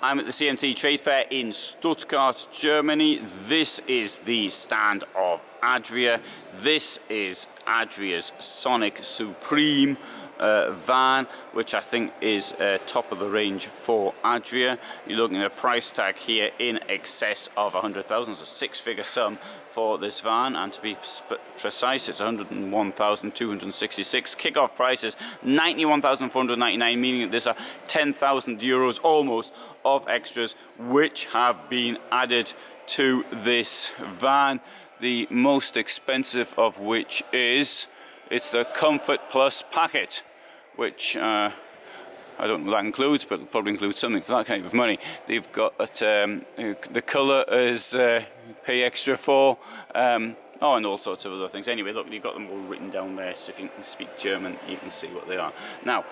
I'm at the CMT Trade Fair in Stuttgart, Germany. This is the stand of Adria. This is Adria's Sonic Supreme van, which I think is top of the range for Adria. You're looking at a price tag here in excess of 100,000, so a six-figure sum for this van, and to be precise, it's 101,266. Kickoff price is 91,499, meaning that there's a 10,000 euros almost of extras which have been added to this van. The most expensive of which is the Comfort Plus packet, which I don't know what that includes, but it'll probably include something for that kind of money. They've got the colour is pay extra for, and all sorts of other things. Anyway, look, you've got them all written down there, so if you can speak German, you can see what they are. Now,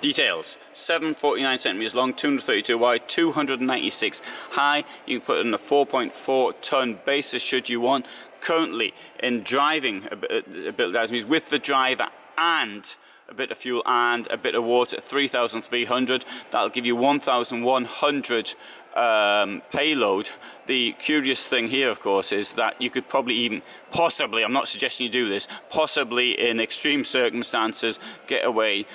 details: 749 centimeters long, 232 wide, 296 high. You can put it in a 4.4 ton basis should you want. Currently, in driving ability, means with the driver and a bit of fuel and a bit of water, 3,300. That'll give you 1,100 payload. The curious thing here, of course, is that you could probably even, possibly, I'm not suggesting you do this, possibly in extreme circumstances, get away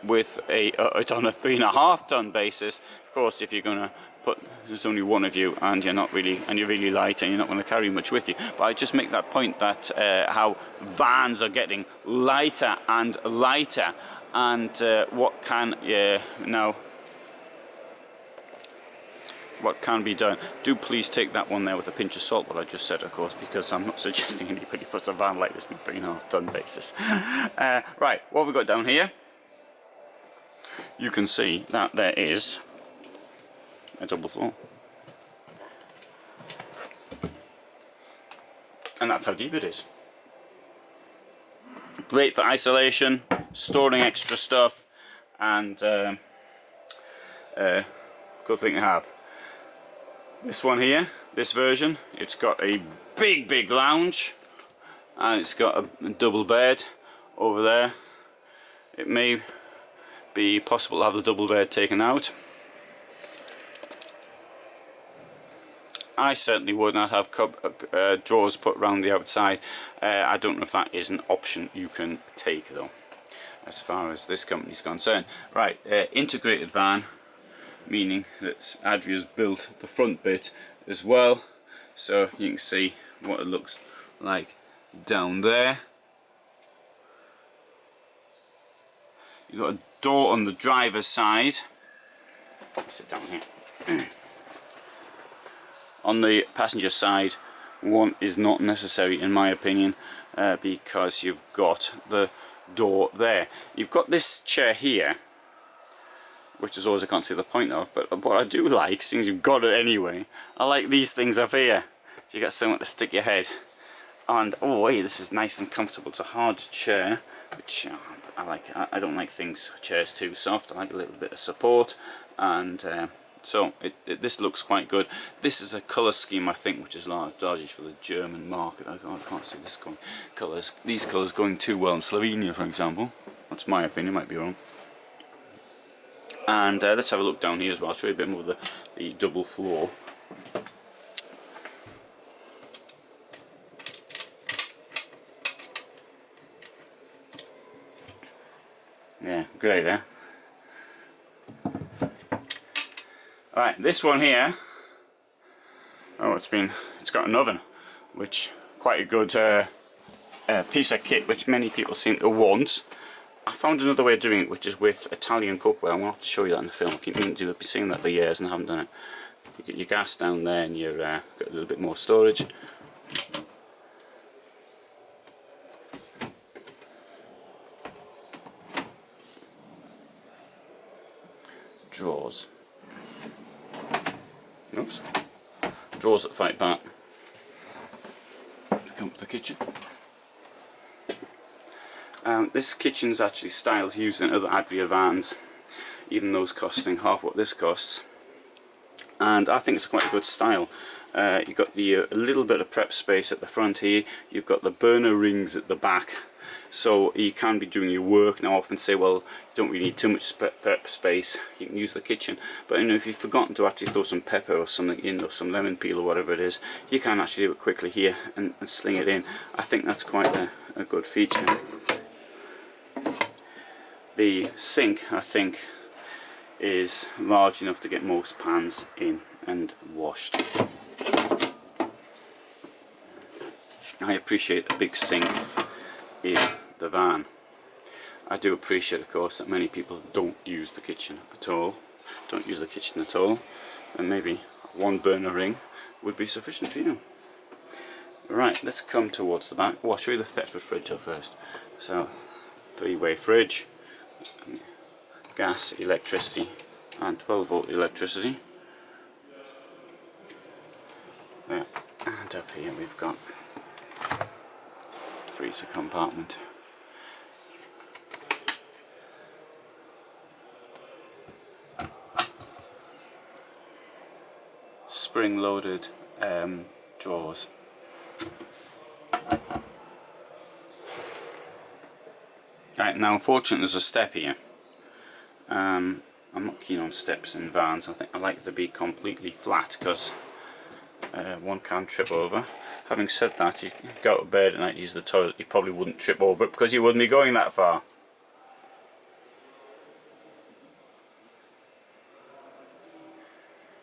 with it on a 3.5 ton basis. Of course, if you're going to put, there's only one of you, and you're really light, and you're not going to carry much with you. But I just make that point that how vans are getting lighter and lighter, and what can be done. Do please take that one there with a pinch of salt, what I just said, of course, because I'm not suggesting anybody puts a van like this on a 3.5 ton basis. Right, what have we got down here? You can see that there is a double floor, and that's how deep it is. Great for isolation, storing extra stuff, and good thing to have. This one here, this version, it's got a big lounge, and it's got a double bed over there. It may be possible to have the double bed taken out. I certainly would not have drawers put around the outside. I don't know if that is an option you can take, though, as far as this company's concerned. Right, integrated van, meaning that Adria's built the front bit as well, so you can see what it looks like down there. You've got a door on the driver's side. Sit down here. On the passenger side, one is not necessary in my opinion, because you've got the door there. You've got this chair here, which is always I can't see the point of, but what I do like, since you've got it anyway, I like these things up here. So you got somewhere to stick your head. And oh wait, this is nice and comfortable. It's a hard chair, which I like. I don't like chairs too soft. I like a little bit of support, and so this looks quite good. This is a colour scheme, I think, which is largely for the German market. I can't see these colours going too well in Slovenia, for example. That's my opinion, might be wrong. And let's have a look down here as well. I'll show you a bit more of the double floor. Yeah, great, eh? Alright, this one here, it's got an oven, which quite a good piece of kit which many people seem to want. I found another way of doing it, which is with Italian cookware. I'm going to have to show you that in the film. I keep meaning to. I've been seeing that for years and I haven't done it. You get your gas down there and you've got a little bit more storage. Drawers. Oops. Drawers that fight back. Come to the kitchen. This kitchen's actually styles used in other Adria vans, even those costing half what this costs, and I think it's quite a good style. You've got a little bit of prep space at the front here. You've got the burner rings at the back, so you can be doing your work. Now I often say, well, you don't really need too much space, you can use the kitchen, but you know, if you've forgotten to actually throw some pepper or something in, or some lemon peel or whatever it is, you can actually do it quickly here and sling it in. I think that's quite a good feature. The sink, I think, is large enough to get most pans in and washed. I appreciate a big sink in the van. I do appreciate, of course, that many people don't use the kitchen at all. And maybe one burner ring would be sufficient for you. Right, let's come towards the back. Oh, I'll show you the Thetford fridge up first. So, 3-way fridge, gas, electricity, and 12-volt electricity. There. And up here we've got the freezer compartment. Spring-loaded drawers. Right, now unfortunately there's a step here. I'm not keen on steps in vans. I think I like to be completely flat because one can trip over. Having said that, you go to bed at night, use the toilet, you probably wouldn't trip over it because you wouldn't be going that far.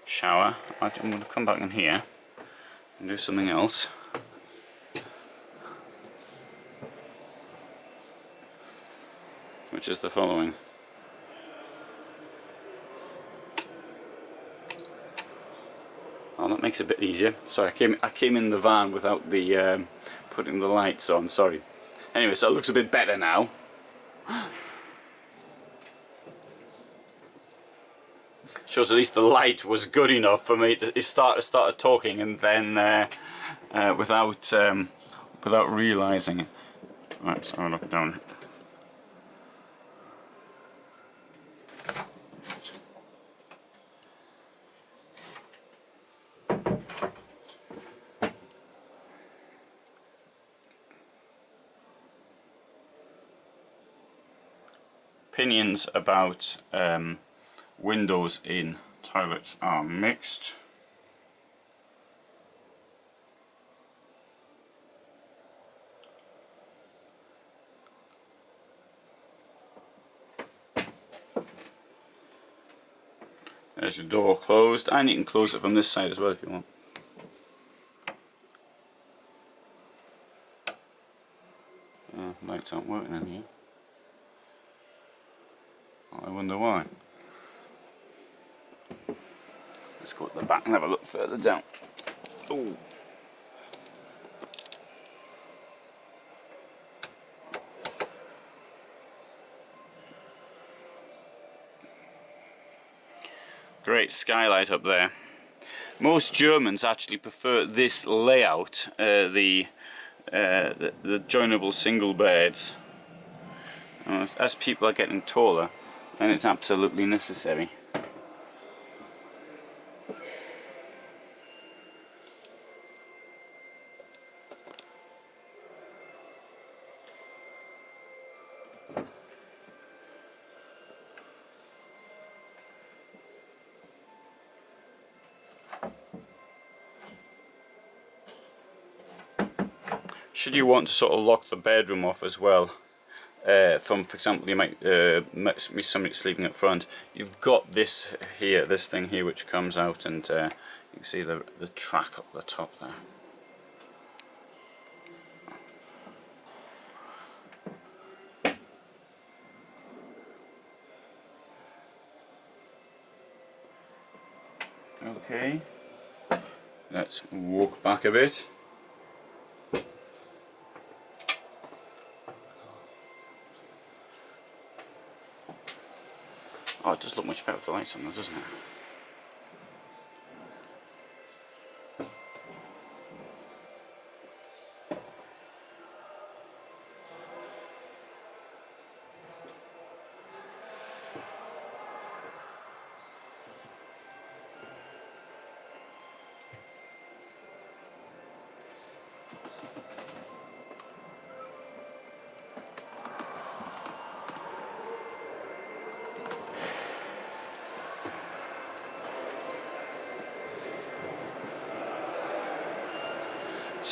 Shower. I'm going to come back in here and do something else. Which is the following. Oh, that makes it a bit easier. Sorry, I came in the van without the putting the lights on. Sorry. Anyway, so it looks a bit better now. Shows at least the light was good enough for me to start talking, and then without realising it. Right, so I'll look down. Opinions about windows in toilets are mixed. There's your door closed, and you can close it from this side as well if you want. Lights aren't working in here. I wonder why. Let's go to the back and have a look further down. Ooh. Great skylight up there. Most Germans actually prefer this layout, the joinable single beds. As people are getting taller, then it's absolutely necessary. Should you want to sort of lock the bedroom off as well, for example, you might be somebody sleeping up front, you've got this here, this thing here, which comes out, and you can see the track up the top there. Okay, let's walk back a bit. Oh, it does look much better with the lights on though, doesn't it?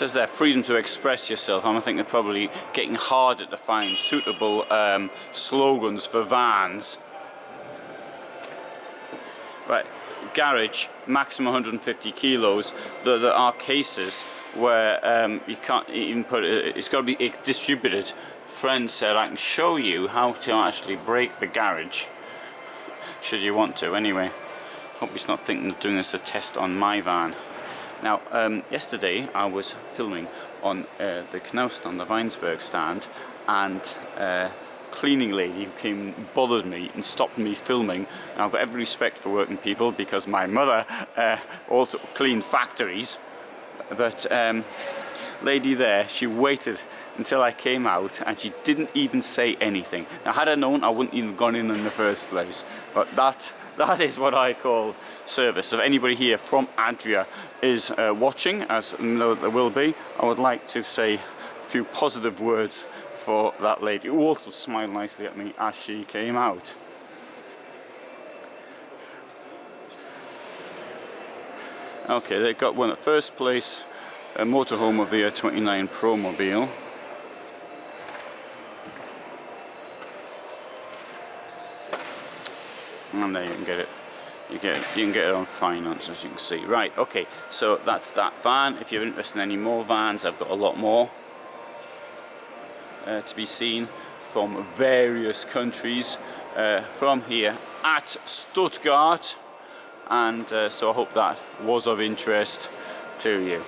says there, freedom to express yourself. I'm thinking probably getting harder to find suitable slogans for vans. Right, garage, maximum 150 kilos. There are cases where you can't even put it, it's got to be distributed. Friend said I can show you how to actually break the garage, should you want to. Anyway, hope he's not thinking of doing this as a test on my van. Now, yesterday I was filming on the Knaust on the Weinsberg stand, and cleaning lady who came and bothered me and stopped me filming. And I've got every respect for working people because my mother also cleaned factories, but lady there, she waited until I came out and she didn't even say anything. Now had I known, I wouldn't even have gone in the first place, but that is what I call service. So if anybody here from Adria is watching, as I know there will be, I would like to say a few positive words for that lady, who also smiled nicely at me as she came out. Okay, they got one at first place, a Motorhome of the year 29 Pro Mobile. And there you can get it. You can get it on finance, as you can see. Right, okay, so that's that van. If you're interested in any more vans, I've got a lot more to be seen from various countries, from here at Stuttgart, and so I hope that was of interest to you.